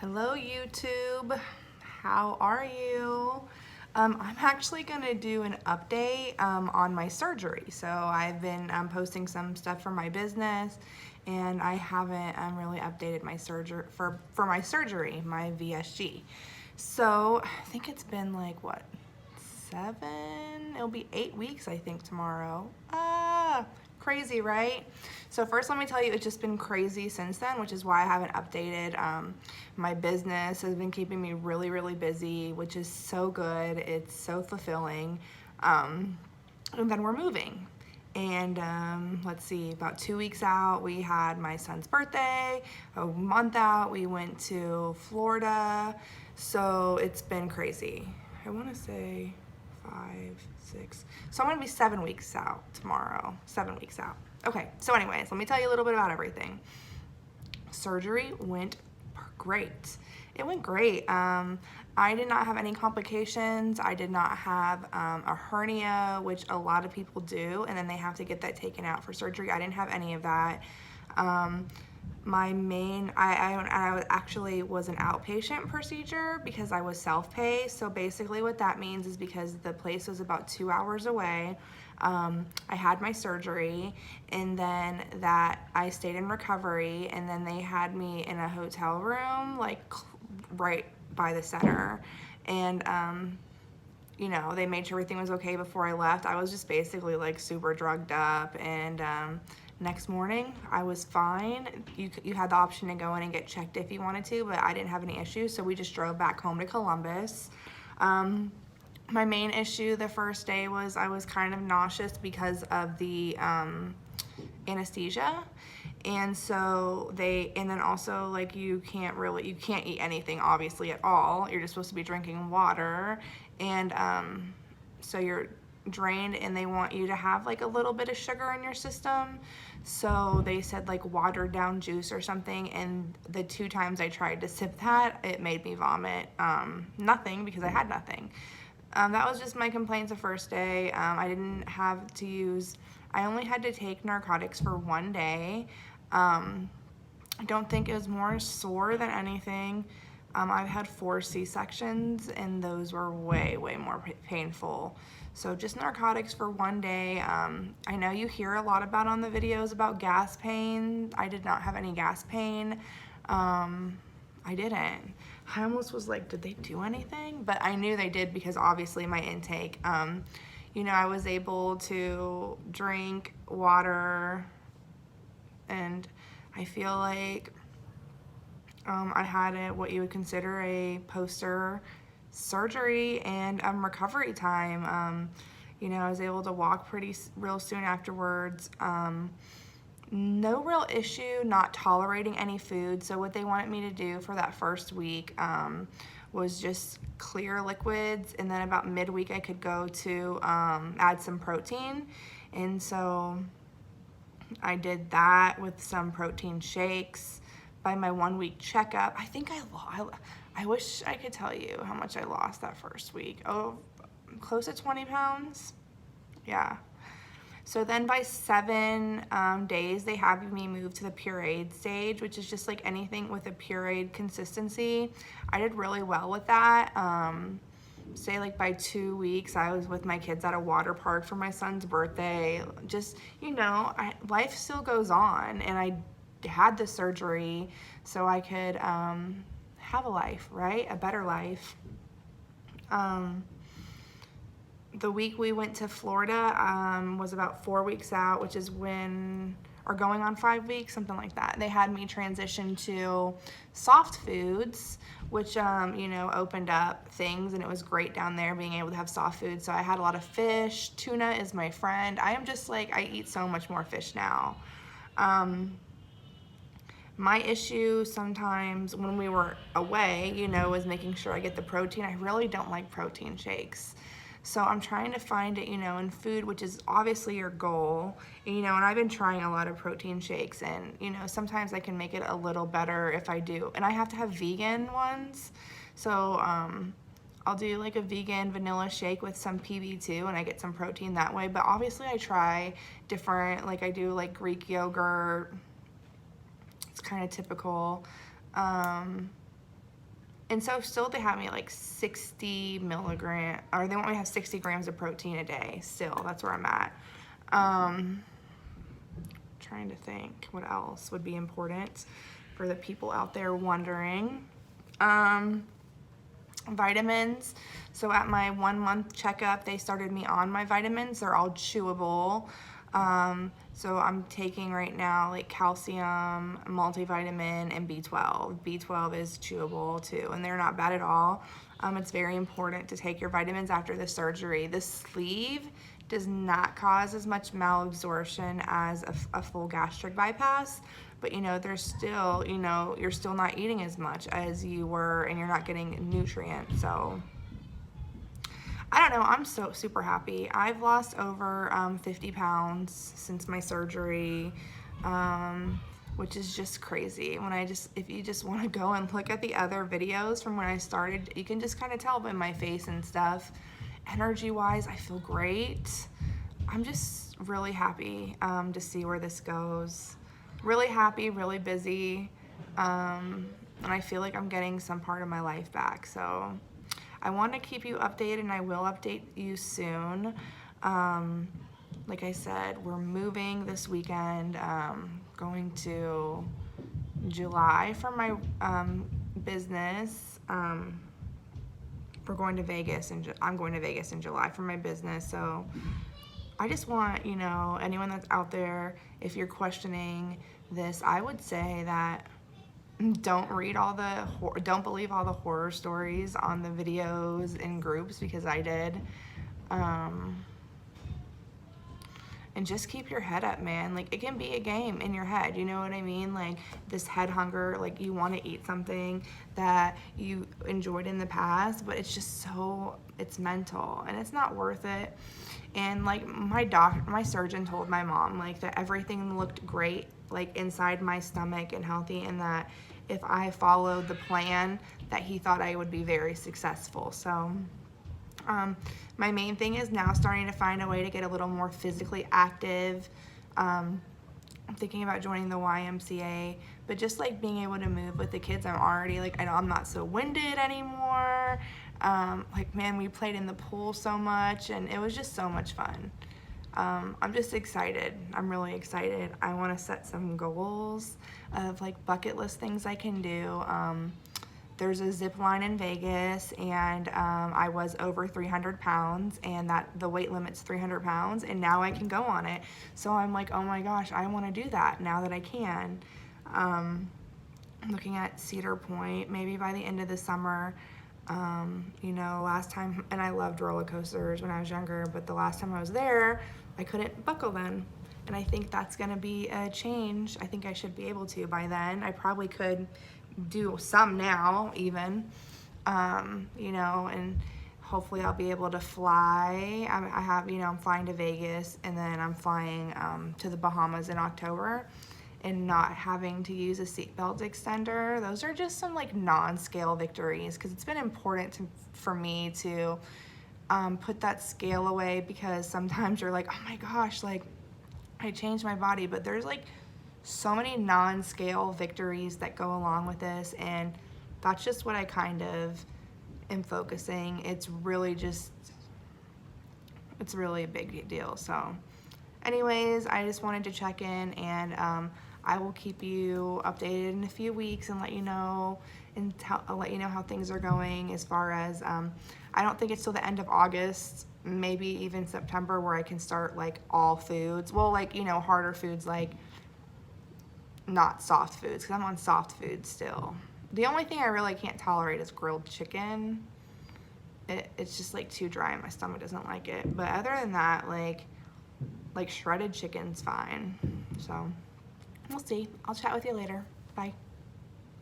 Hello YouTube, how are you? I'm actually gonna do an update on my surgery. So I've been posting some stuff for my business and I haven't really updated my surgery for my surgery, my VSG. So I think it's been like what, 7? It'll be 8 weeks I think tomorrow. Crazy, right? So first let me tell you, it's just been crazy since then, which is why I haven't updated. My business has been keeping me really busy, which is so good. It's so fulfilling. And then we're moving. And let's see, about 2 weeks out, we had my son's birthday. A month out, we went to Florida. So it's been crazy. I want to say 5, 6. So I'm going to be 7 weeks out tomorrow. 7 weeks out. Okay, so anyways, let me tell you a little bit about everything. Surgery went great. It went great. I did not have any complications. I did not have a hernia, which a lot of people do, and then they have to get that taken out for surgery. I didn't have any of that. I actually was an outpatient procedure because I was self-pay. So basically what that means is because the place was about 2 hours away, I had my surgery, and then that I stayed in recovery, and then they had me in a hotel room like right by the center, and you know, they made sure everything was okay before I left. I was just basically like super drugged up, and next morning I was fine. You had the option to go in and get checked if you wanted to, but I didn't have any issues, so we just drove back home to Columbus. My main issue the first day was I was kind of nauseous because of the anesthesia, and so and then also like you can't eat anything obviously at all. You're just supposed to be drinking water, and so you're drained, and they want you to have like a little bit of sugar in your system. So they said like watered down juice or something, and the 2 times I tried to sip that, it made me vomit. Nothing, because I had nothing. That was just my complaints the first day. I only had to take narcotics for 1 day. I don't think it was more sore than anything. I've had 4 C-sections, and those were way more painful. So just narcotics for 1 day. I know you hear a lot about on the videos about gas pain. I did not have any gas pain. I didn't. I almost was like, did they do anything? But I knew they did because obviously my intake. You know, I was able to drink water, and I feel like I had what you would consider a poster surgery and recovery time. You know, I was able to walk real soon afterwards. No real issue not tolerating any food. So what they wanted me to do for that first week was just clear liquids, and then about midweek I could go to add some protein. And so I did that with some protein shakes. By my 1 week checkup, I think I wish I could tell you how much I lost that first week. Oh, close to 20 pounds. Yeah. So then by 7 days, they have me move to the pureed stage, which is just like anything with a pureed consistency. I did really well with that. Say like by 2 weeks, I was with my kids at a water park for my son's birthday. Just, you know, life still goes on, and I had the surgery so I could have a life, right? A better life. The week we went to Florida was about 4 weeks out, which is or going on 5 weeks, something like that. They had me transition to soft foods, which, you know, opened up things, and it was great down there being able to have soft food. So I had a lot of fish. Tuna is my friend. I am just like, I eat so much more fish now. My issue sometimes when we were away, you know, was making sure I get the protein. I really don't like protein shakes. So I'm trying to find it, you know, in food, which is obviously your goal, you know, and I've been trying a lot of protein shakes, and, you know, sometimes I can make it a little better if I do. And I have to have vegan ones. So I'll do like a vegan vanilla shake with some PB2, and I get some protein that way. But obviously I try different, like I do like Greek yogurt. It's kind of typical. And so still they have me at like 60 milligram, or they want me to have 60 grams of protein a day. Still, that's where I'm at. Trying to think what else would be important for the people out there wondering. Vitamins. So at my 1 month checkup, they started me on my vitamins. They're all chewable. So I'm taking right now like calcium, multivitamin, and B12. B12 is chewable too, and they're not bad at all. It's very important to take your vitamins after the surgery. The sleeve does not cause as much malabsorption as a full gastric bypass, but you know, there's still, you know, you're still not eating as much as you were, and you're not getting nutrients. So I don't know, I'm so super happy. I've lost over 50 pounds since my surgery, which is just crazy. If you just want to go and look at the other videos from when I started, you can just kind of tell by my face and stuff. Energy wise, I feel great. I'm just really happy to see where this goes. Really happy, really busy, and I feel like I'm getting some part of my life back. So I want to keep you updated, and I will update you soon. Like I said, we're moving this weekend, going to July for my business. We're going to Vegas, and I'm going to Vegas in July for my business. So I just want, you know, anyone that's out there, if you're questioning this, I would say that don't believe all the horror stories on the videos in groups, because I did. And just keep your head up, man. Like, it can be a game in your head, you know what I mean? Like, this head hunger, like, you want to eat something that you enjoyed in the past, but it's just it's mental, and it's not worth it. And like, my surgeon told my mom, like, that everything looked great, like, inside my stomach and healthy, and that if I followed the plan, that he thought I would be very successful. So my main thing is now starting to find a way to get a little more physically active. I'm thinking about joining the YMCA, but just like being able to move with the kids, I'm already like, I know I'm not so winded anymore. Like, man, we played in the pool so much, and it was just so much fun. I'm just excited. I'm really excited. I want to set some goals of like bucket list things I can do. There's a zip line in Vegas, and I was over 300 pounds, and that the weight limit's 300 pounds, and now I can go on it. So I'm like, oh my gosh, I want to do that now that I can. I'm looking at Cedar Point, maybe by the end of the summer. You know, last time, and I loved roller coasters when I was younger, but the last time I was there, I couldn't buckle them. And I think that's gonna be a change. I think I should be able to by then. I probably could do some now even, you know, and hopefully I'll be able to fly. I have, you know, I'm flying to Vegas, and then I'm flying to the Bahamas in October, and not having to use a seatbelt extender. Those are just some like non-scale victories, because it's been important for me to put that scale away, because sometimes you're like, oh my gosh, like, I changed my body, but there's like so many non-scale victories that go along with this, and that's just what I kind of am focusing. It's really a big deal. So anyways, I just wanted to check in, and I will keep you updated in a few weeks and let you know, and I'll let you know how things are going, as far as I don't think it's till the end of August, maybe even September, where I can start like all foods. Well, like, you know, harder foods, like not soft foods, because I'm on soft foods still. The only thing I really can't tolerate is grilled chicken. It's just like too dry, and my stomach doesn't like it. But other than that, like shredded chicken's fine. So we'll see. I'll chat with you later. Bye.